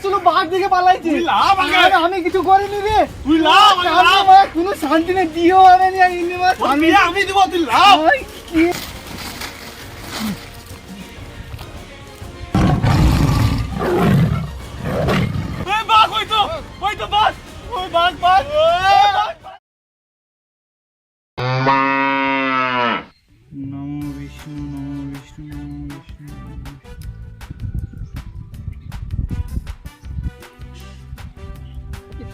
ছিল বাঘ দিকে পালাইছে। আমি কিছু করিনি রে। তুই লাভ কোনো শান্তি নেই, দিও আমি দিব, তুই লাভ। বাঘ ওই তো বাঘ, ওই বাঘ বাঘ। নমো বিষ্ণু নমো বিষ্ণু নমো বিষ্ণু।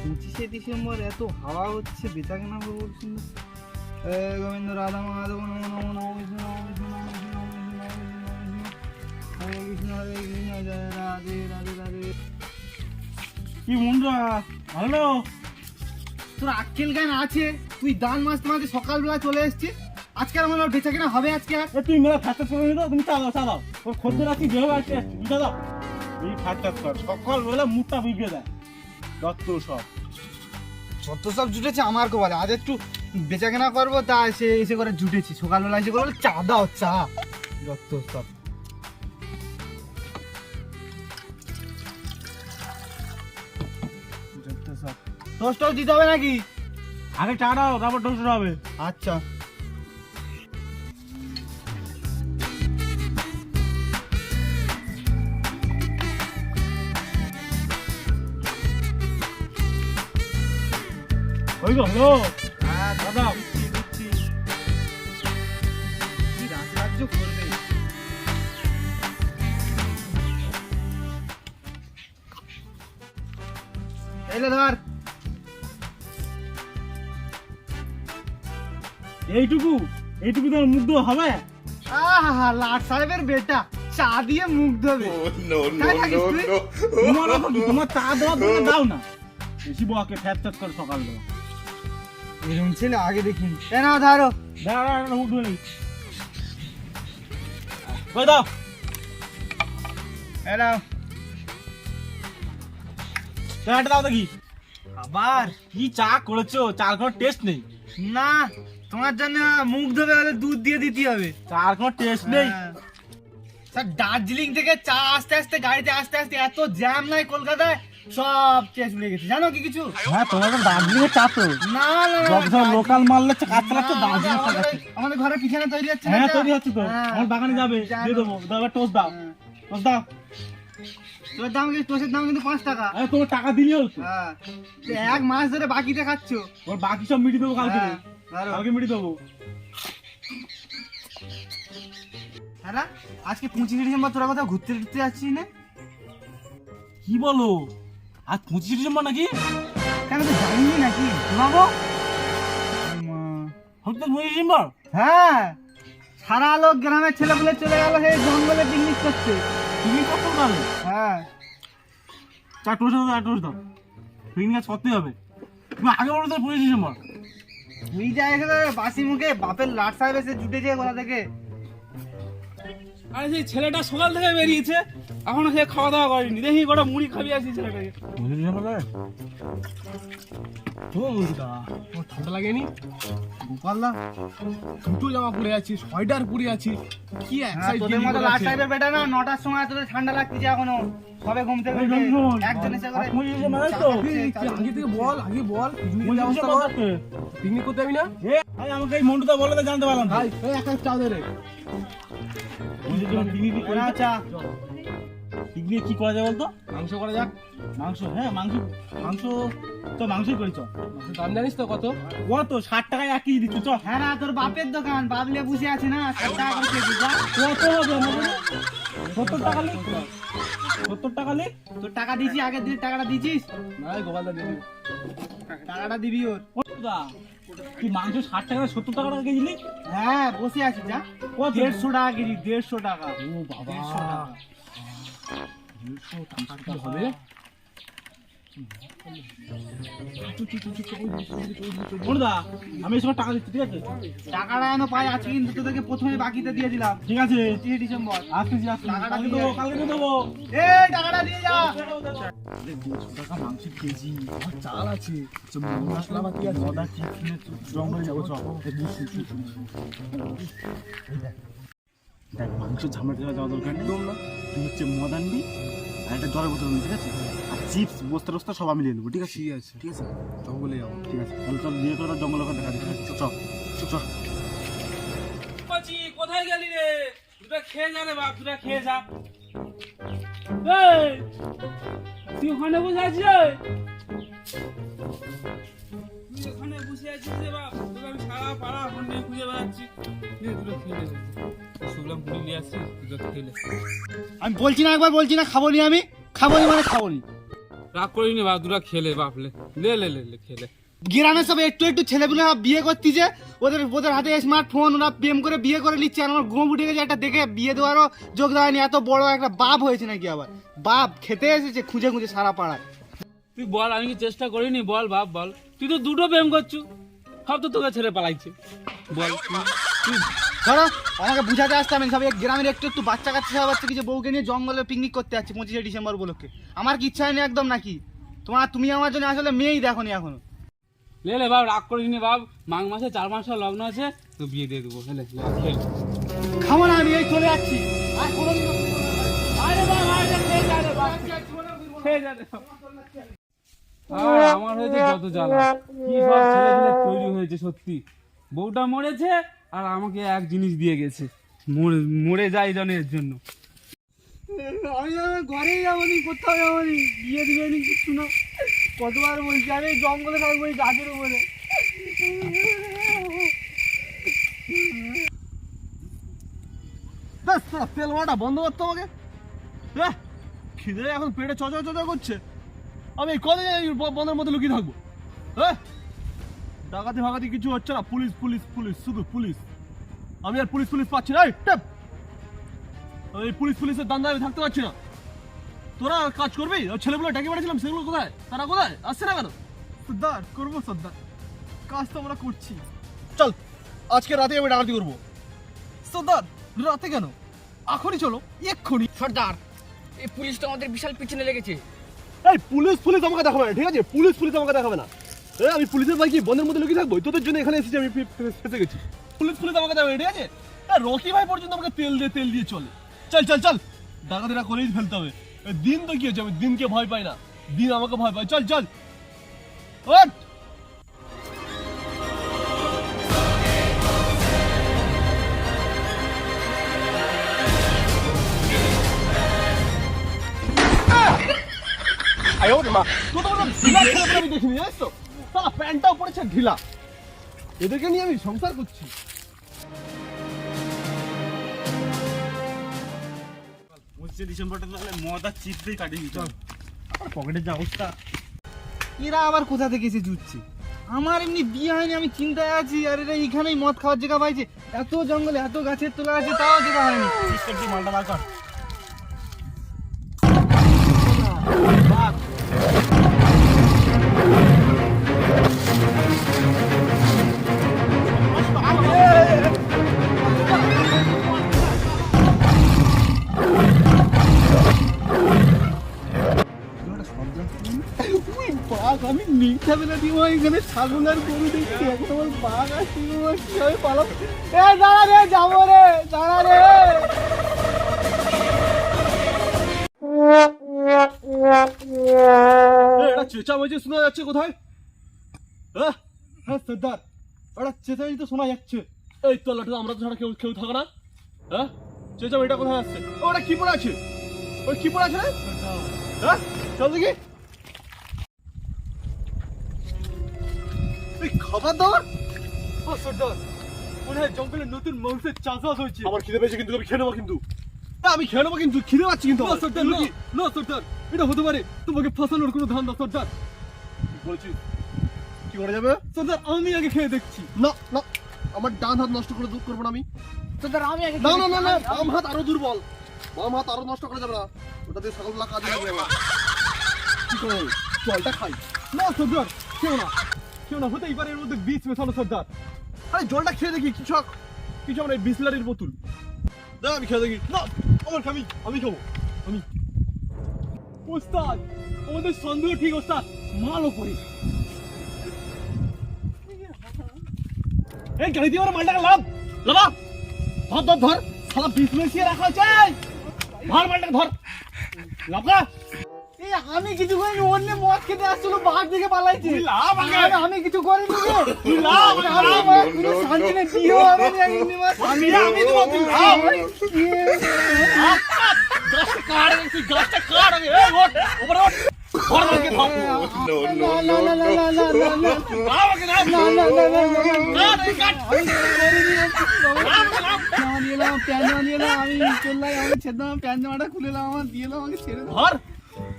25শে ডিসেম্বর এত হাওয়া হচ্ছে, বেচা কেনা বলছি না। গোবিন্দ রাধা মাধব নমো নমো নমো বিষ্ণু নমো বিষ্ণু নমো বিষ্ণু নমো বিষ্ণু নমো বিষ্ণু হরে কৃষ্ণ হরে কৃষ্ণ জয় রাধে রাধে রাধে। কি মুন্ডা ভালো, তোর আক্কেল জ্ঞান আছে? তুই দান মাসতে মাঝে সকালবেলা চলে এসছিস, আজকে আমার বেচা কেনা হবে আজকে? আর তুই মেলা ফাঁকা করে নিতো, তুমি চালাও ওর খদ্দের আছি যেভাবে আছে বুঝে দাও। এই ফাঁকা কর সকালবেলা মুখটা বুঝে দেয় দত্ত সব যত সব জুটেছে আমার কো বলে, আজ একটু বেচা কেনা করবো, তা এসে এসে করে জুটেছি। সকালবেলা এসে করে চা দাও, চা যত সব। যত সব টোস্ট দিতে হবে নাকি? আগে চা দাও, তারপর টোস্ট হবে। আচ্ছা ওই গো হ্যালো হ্যাঁ দাদা, দিচ্ছি। কি রাজ্য করবে? এলে ধর। এইটুকু তোমার মুগ্ধ হবে? আহা, লাট সাহেবের বেটা চা দিয়ে মুখ ধোবে। তোমার চা দেওয়া দাও না, বেশি বকে ফ্যাট করে সকালবেলা। এরকম ছেলে আগে দেখিনি। না ধরো মুখ ধুয়ে ওই দাও। এরা চাটা দাও দেখি। আবার কি চা করেছো, চার কোনো টেস্ট নেই। না, তোমার জন্য মুখ ধোবে হলে দুধ দিয়ে দিতে হবে। চার কোনো টেস্ট নেই। স্যার দার্জিলিং থেকে চা আস্তে আস্তে গাড়িতে আস্তে আস্তে এত জ্যাম নাই কলকাতায়, সব টেস্ট লেগে গেছে। জানো কি কিছু? হ্যাঁ তোমার দার্জিলিং এর চা তো না না লোকাল মারলে কাজ চালাচ্ছে দার্জিলিং চা খাচ্ছে। আমাদের ঘরের পিছনে তৈরি হচ্ছে। হ্যাঁ তৈরি হচ্ছে তো, আমার বাগানে যাবে, দিয়ে দেবো। দাও টোস্ট দাও, টোস্ট দাও। তোর দাম কি? টোস্টের দাম কিন্তু 5 টাকা। আরে তোমার টাকা দিলেও হতো। হ্যাঁ, এক মাস ধরে বাকিতে খাচ্ছ। ওর বাকি সব মিটিয়ে দেবো কালকে। কালকে মিটিয়ে দেবো। হ্যাঁ, আজকে 25শে ডিসেম্বর তোরা কোথাও ঘুরতে ঘুরতে যাচ্ছিস না? কি বলো, আজ 25শে ডিসেম্বর নাকি? কেন তুই জানিনি নাকি? শোনাবো। হচ্ছে 25শে ডিসেম্বর? হ্যাঁ, সারা লোক গ্রামের ছেলেপুলে চলে গেল সেই জঙ্গলে পিকনিক করতে। পিকনিক করতে হবে? হ্যাঁ, চার টোস্ট দাও, পিকনিক আজ করতে হবে। তুমি আগে বলো তো 25শে ডিসেম্বর। তুই যা এখানে বাসি মুখে বাপের লাট সাহেব এসে জুটেছে কোথা থেকে? আরে সেই ছেলেটা সকাল থেকে বেরিয়েছে, এখনো সে খাওয়া দাওয়া করেনি। দেখি কটা মুড়ি খাবি আসি ছেলেটাকে। ঠান্ডা লাগেনি? গোপালদা দুটো জামা পরে আছি, সোয়েটার পরে আছি, কি তোদের মতো লাট সাহেবের বেটা না, 9টার সময় তোদের ঠান্ডা লাগতেছে এখনো, সবে ঘুম থেকে উঠে একজন এসে করে আগে থেকে বল, আগে বল পিকনিকের ব্যবস্থা কর। পিকনিক করতে যাবি না? আমাকে এই মন্টুটা বলে জানতে পারলাম। ভাই এক চা দে রে। পিকনিক কি করা যায় বলতো? মাংস করা যাক। মাংস? হ্যাঁ মাংস তো মাংসই করি। মাংসের দাম জানিস তো কত? কত? 60 টাকায় 1 কেজি দিচ্ছ। হ্যাঁ না, তোর বাপের দোকান, বাবলে বসে আছে না, 60 টাকা করে কেজি। যা কত হবে? 70 টাকা লি। 70 টাকা লি। তোর টাকা দিয়েছি, আগের দিন টাকাটা দিয়েছিস? না গোপালদা দিয়ে দিবি। টাকাটা দিবি ওর। তুই মাংস 60 টাকা 70 টাকা কেজি নি? হ্যাঁ, বসে আছি। যা কত? 150 টাকা কেজি, 150 টাকা। ও বাবা, 150 টাকা। 150 টাকা হবে? বলদা আমি এসব টাকা দিচ্ছি, ঠিক আছে? টাকাটা যেন পাই আজকে, কিন্তু তোদেরকে প্রথমে বাকিতে দিয়ে দিলাম। ঠিক আছে 25শে ডিসেম্বর। আসতেছি। টাকাটা কালকে দিয়ে দেবো, যাবি। কালকে দিয়ে দেবো। এই টাকাটা দিয়ে যা। 150 টাকা মাংস কেজি। আমার চাল আছে, মশলা পাতি আছে। মদা কি কিনে জঙ্গলে যাবো সব। দেখ মাংস ঝামেলা যাওয়া দরকার নেই। তুই হচ্ছে মদ আনবি আর একটা জলের বোতল আনবি, ঠিক আছে? আর চিপস বস্তা টস্তা সব আমি নিয়ে নেবো, ঠিক আছে? ঠিক আছে, ঠিক আছে, জঙ্গলে যাবো। ঠিক আছে, তাহলে চল বিয়ে করে জঙ্গল ওখানে দেখা যাবে, ঠিক আছে? চল চল চল। পাচি কোথায় গেলি রে? দুটা খেয়ে যা রে বাপ, দুটা খেয়ে যা। এই তুই ওখানে বসে আছিস রে? তুই ওখানে বসে আছিস রে বাপ? তোকে আমি সারা পাড়া ফোন নিয়ে খুঁজে বেড়াচ্ছি। নে দুটো খেয়ে নে। শুনলাম পুরি নিয়ে আসছিস, দুটো খেয়ে নে। আমি বলছি না, একবার বলছি না খাবো নি, আমি খাবো নি মানে খাবো নি। রাগ করিস নি বাপ, দুটো খেলে বাপ, লে লে লে লে লে খেলে। গ্রামের সব একটু একটু ছেলেগুলো বিয়ে করতেছে, ওদের হাতে স্মার্টফোন, ওরা প্রেম করে বিয়ে করে নিচ্ছে। আর আমার ঘুম উঠে গেছে একটা দেখে, বিয়ে দেওয়ারও যোগ দেয়নি। এত বড় একটা বাপ হয়েছে নাকি আবার? বাপ খেতে এসেছে খুঁজে খুঁজে সারা পাড়ায়। তুই বল, আমি কি চেষ্টা করিনি? বল বাপ বল, তুই তো দুটো প্রেম করছু, সব তো তোকে ছেড়ে পালাইছে। বল তুই ধরো আমাকে বুঝাতে আসতে আমি সব গ্রামের একটু একটু বাচ্চা কাচ্চা সব বাচ্চা কিছু বউকে নিয়ে জঙ্গলে পিকনিক করতে যাচ্ছি 25শে ডিসেম্বর উপলক্ষে। আমার কি ইচ্ছা হয়নি একদম নাকি? তুমি আমার জন্য আসলে মেয়েই দেখোনি এখনো। লে লে বাপ, রাগ করিস নি বাপ, মাঘ মাসে 4 মাস লগ্ন আছে, তো বিয়ে দিয়ে দেবো। হেলে খেল। খাবো না আমি, এই চলে যাচ্ছি। আর কোনোদিন আরে বাপ, আরে খেয়ে যা রে বাপ, খেয়ে যা রে বাপ। আমার হয়েছে যত জ্বালা, কি সব ছেলে তৈরি হয়েছে সত্যি। বউটা মরেছে আর আমাকে এক জিনিস দিয়ে গেছে, মরে যাই জানে এর জন্য। আমি ঘরেই যাবনি, কোথাও যাবনি, বিয়ে দিবে নি কিছু না। কতবার বলছি আমি জঙ্গলে থাকবো, এই গাছের উপরে। তেল মারাটা বন্ধ করতে আমাকে। খিদে এখন পেটে চচা চচা করছে। আমি কদিন এই বন্ধের মধ্যে লুকিয়ে থাকবো? ডাকাতি ফাকাতি কিছু হচ্ছে না, পুলিশ পুলিশ পুলিশ, শুধু পুলিশ। আমি আর পুলিশ পুলিশ পাচ্ছি না। এই পুলিশ পুলিশের দান্দা আমি থাকতে পারছি না। তোরা কাজ করবি? ওই ছেলেগুলো ডেকে পাঠিয়েছিলাম, সেগুলো কোথায়? তারা কোথায় আসছে না কেন? সর্দার করবো সর্দার, কাজ তো আমরা করছি। চল আজকে রাতে আমি ডাকাতি করবো। সর্দার রাতে কেন? এখনই চলো, এক্ষুনি। সর্দার, এই পুলিশ তো আমাদের বিশাল পিছনে লেগেছে। এই পুলিশ পুলিশ আমাকে দেখাবে না, ঠিক আছে? পুলিশ পুলিশ আমাকে দেখাবে না। আমি পুলিশের ভাই কি বন্ধের মধ্যে লুকিয়ে থাকবো? তোদের জন্য এখানে এসেছি, আমি ফেসে গেছি। পুলিশ পুলিশ আমাকে দেখাবে, ঠিক আছে? রকি ভাই পর্যন্ত আমাকে তেল দিয়ে চলে। চল চল চল, ডাকাতিরা করেই ফেলতে হবে। দিন তো কি হচ্ছে, আমি দিনকে ভয় পাই না, দিন আমাকে ভয় পাই। চল চল ওঠ। আমি দেখিনি, জানিস তো? সারা প্যান্টটাও পড়েছে ঢিলা। এদেরকে নিয়ে আমি সংসার করছি। ডিসেম্বরটা তাহলে মদ আর চিপস দিয়ে কাটিয়ে দিতে হবে। আমার পকেটের যা অবস্থা। এরা আবার কোথা থেকে এসে জুটছে? আমার এমনি বিয়ে হয়নি, আমি চিন্তায় আছি। আর এরা এইখানেই মদ খাওয়ার জায়গা পাইছে। এত জঙ্গলে এত গাছের তোলা আছে, তাও জায়গা হয়নি। চিপস দিয়ে মালটা বার কর। আমি মিথ্যা বেলা দিব এখানে ছাগল আর গরু দেখছি, এখন আমার বাঘ আসছে, কিভাবে পালাম? দাঁড়া রে, যাবো রে, দাঁড়া রে। এটা চেঁচামেচি শোনা যাচ্ছে কোথায়? হ্যাঁ সর্দার, ওটা চেঁচামেচি তো শোনা যাচ্ছে। এই তল্লাটা আমরা তো ছাড়া কেউ কেউ থাকে না। হ্যাঁ চেঁচামেচিটা কোথায় আসছে? ওটা কি পড়ে আছে? ওই কি পড়ে আছে রে? হ্যাঁ চল দেখি। খাবার দাবার? ও সর্দার, মনে হয় জঙ্গলে নতুন মাংসের চাষবাস হয়েছে। আমার খিদে পেয়েছে কিন্তু, আমি খেয়ে নেবো কিন্তু। আমি খেয়ে নেবো কিন্তু, খিদে পাচ্ছি কিন্তু। সর্দার না সর্দার, এটা হতে পারে তোমাকে ফাঁসানোর কোনো ধান্দা। সর্দার বলছি কি করা যাবে? সর্দার আমি আগে খেয়ে দেখছি। না না, আমার ডান হাত নষ্ট করে দূর করবো না আমি। সর্দার আমি আগে না না না না, বাম হাত আরো দুর্বল, বাম হাত আরো নষ্ট করা যাবে না। ওটা দিয়ে সকালবেলা কাজে লাগবে আমার। কি করে জলটা খাই? না সর্দার খেও না, খেও না, হতেই পারে এর মধ্যে বিষ মেশানো। সর্দার আরে জলটা খেয়ে দেখি, কিছু আমরা বিসলারির বোতল। না আমি খেয়ে দেখি। না আমার আমি খাবো। আমি ওস্তাদ, আমাদের সন্দেহ ঠিক ওস্তাদ, মাল ওপরে। এই গাড়ি দিয়ে ওরা মালটাকে লাভ লাভা ধর ধর ধর, সারা বিষ মিশিয়ে রাখা হয়েছে। ধর মালটাকে ধর, লাভা। এই আমি কিছু করিনি, অন্য মদ খেতে আসছিল, বাঘ দেখে পালাইছে। লাভ আগে। আমি কিছু করিনি রে। লাভ, আরে লাভ। বাবা, তুমি শান্তি নেই, দিও আমি একদিন মাস। আমি দেবো, তুই লাভ। গাছটা কাট, তুই গাছটা কাট আগে। এই ওঠ, উপরে ওঠ। ঘর থেকে থাম। না, না, না, না, না, না, না। লাভ আগে, লাভ। না, না, না, না, না, না। কাট, এই কাট। আমি করিনি, লাভ, লাভ। জামা দিয়ে এলাম, প্যান্ট জামা দিয়ে এলাম, আমি চললাম, আমি ছেড়ে দাও, প্যান্ট জামাটা খুলে এলাম, আমার দিয়ে এলাম, আমাকে ছেড়ে দাও। ধর।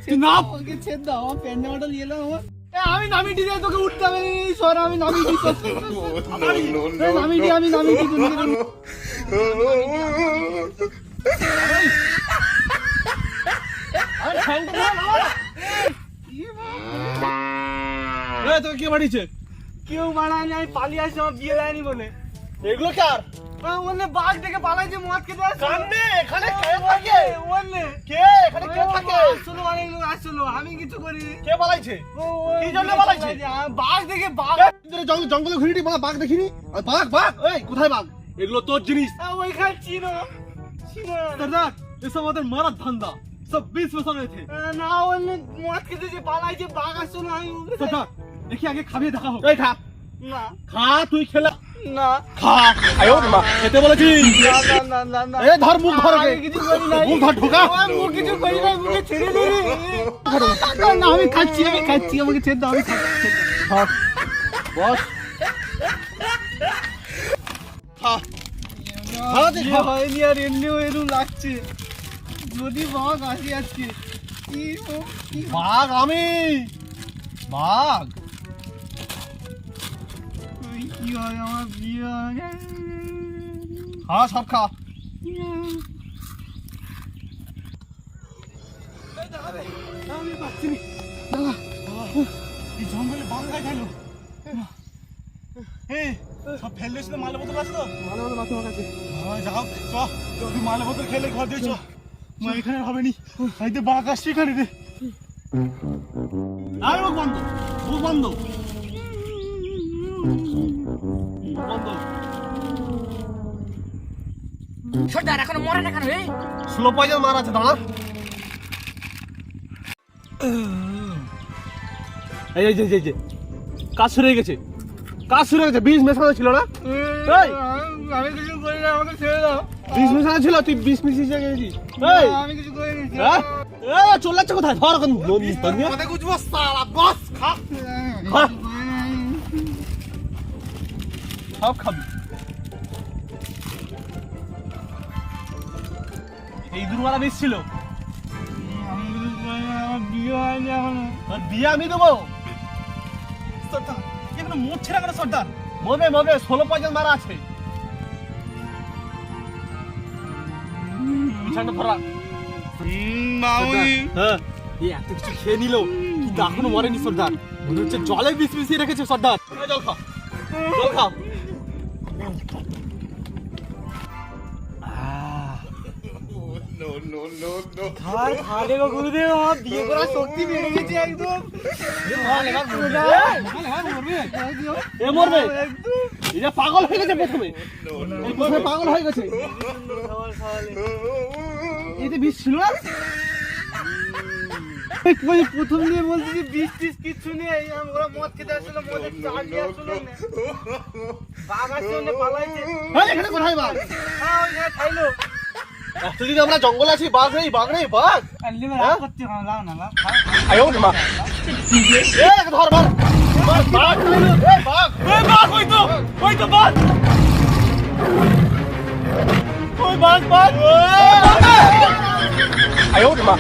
তুই নাম। আমাকে ছেড়ে দাও, আমার প্যান্ট জামাটা নিয়ে এলাম আমার। আমি নামিয়ে দিয়ে তোকে উঠতে হবে, এই সর, আমি নামিয়ে দিই, নামিয়ে দিই, আমি নামিয়ে দিই, তুমি আরে ঠ্যাংটা ধর, লাভ। এই তোকে কে বাড়িছে? কেউ বাড়ায়নি, আমি পালিয়ে আসছি, আমার বিয়ে দেয়নি বলে। এগুলো কার? বললে বাঘ দেখে পালাইছে, মদ খেতে আসছে। কান্দে, এখানে কে থাকে? বললে কে? এখানে কে থাকে? আসলো, অনেক লোক আসলো, আমি কিছু করিনি। কে পালাইছে? কি জন্য পালাইছে? বাঘ দেখে বাঘ জঙ্গলে ঘুরিটি বাঘ দেখিনি। আর বাঘ এই কোথায় বাঘ? এগুলো তোর জিনিস। ওইখানে ছিল সর্দার এসব আমাদের মারার ধান্দা, সব 20 में रहे थे। না, বললে মদ খেতে যে পালাইছে, বাঘ আসলো, আমি ওকে সর্দার দেখি আগে খাবিয়ে দেখা হোক। এই খা, না, খা, তুই খেলা না, খা। আয়ো মা, খেতে বলেছি। না, না, না, না। এ ধর, মুখ ধর আগে। আমি কিছু করি নাই। মুখ ধর, ঢোকা। মুখ কিছু করি নাই, মুখে ছেড়ে দিবি। না, আমি খাচ্ছি, আমাকে ছেড়ে দাও, আমি খাচ্ছি। ধর, বস। খা। বিয়ে হয়নি আর এমনিও এরকম লাগছে। যদি বাঘ আসি আজকে, কি বাঘ আমি। বাঘ। কি হয়, আমার বিয়ে হয়। খা, সব খা। আমি পাচ্ছি না। এই জঙ্গলে বাঘ গায়ে গেল। এই সব ফেললে ছিল, মালের বোতল আছে তো? ভালো মতো মাথা মাখাচ্ছে। হ্যাঁ, যাও, চ। তুই মালের বোতল খেলে ঘর দিয়ে চ। মা এখানে হবে নি, এই তো বাঘ আসছে এখানে রে। আর মুখ বন্ধ, মুখ বন্ধ, মুখ বন্ধ। সর্দার এখনো মরে না কেন রে? স্লো পয়জন মারা আছে, দাঁড়া। এই কাজ শুরু হয়ে গেছে, বিষ মেশানো ছিল না? এই, আমি কিছু করি না, আমাকে ছেড়ে দাও। বিষ মেশানো ছিল, তুই বিষ মিশিয়ে গেছিস। এই, আমি কিছু করিনি। হ্যাঁ? চলে যাচ্ছে কোথায়? ধর এখন কথা বুঝবো সালা, বস খা। খা। সব খাবি। এই দুর্বারা বিষ ছিল। আমি কিছু করি না, আমার বিয়ে হয়নি এখনো। তোর বিয়ে আমি দেবো। সর্দার, এখানে মরছে না কেন সর্দার? মরবে 16 পয়জন মারা আছে। বিছানাটা ধরা। হ্যাঁ, এই এত কিছু খেয়ে নিল কিন্তু এখনো মরেনি সর্দার। মনে হচ্ছে জলে বিষ মিশিয়ে রেখেছে সর্দার। এই জল খা, জল খা। খালে গো গুরুদেব, আমার বিয়ে করার শক্তি বেড়ে গেছে একদম। এ মরবে। এটা পাগল হয়ে গেছে প্রথমে। এই প্রথমে পাগল হয়ে গেছে। এতে বিষ ছিল না? প্রথম দিয়ে বলছি যে বিষ টিস কিচ্ছু নেই, ওরা মদ খেতে আসছিল, মদের চা দিয়ে আসছিল, বাঘ আসছে, পালাইছে। এই, এখানে কোথায় বাঘ? হ্যাঁ, ওইখানে খাইলো। এতদিন আমরা জঙ্গলে আছি, বাঘ নেই। রাগ করছে কেন? লাও না, লাও, খাও। আয়ো মা। এই, ধর ধর। বাঘ খাইলো। এই, বাঘ। এই বাঘ, ওই তো বাঘ। ওই বাঘ। আয়ো মা।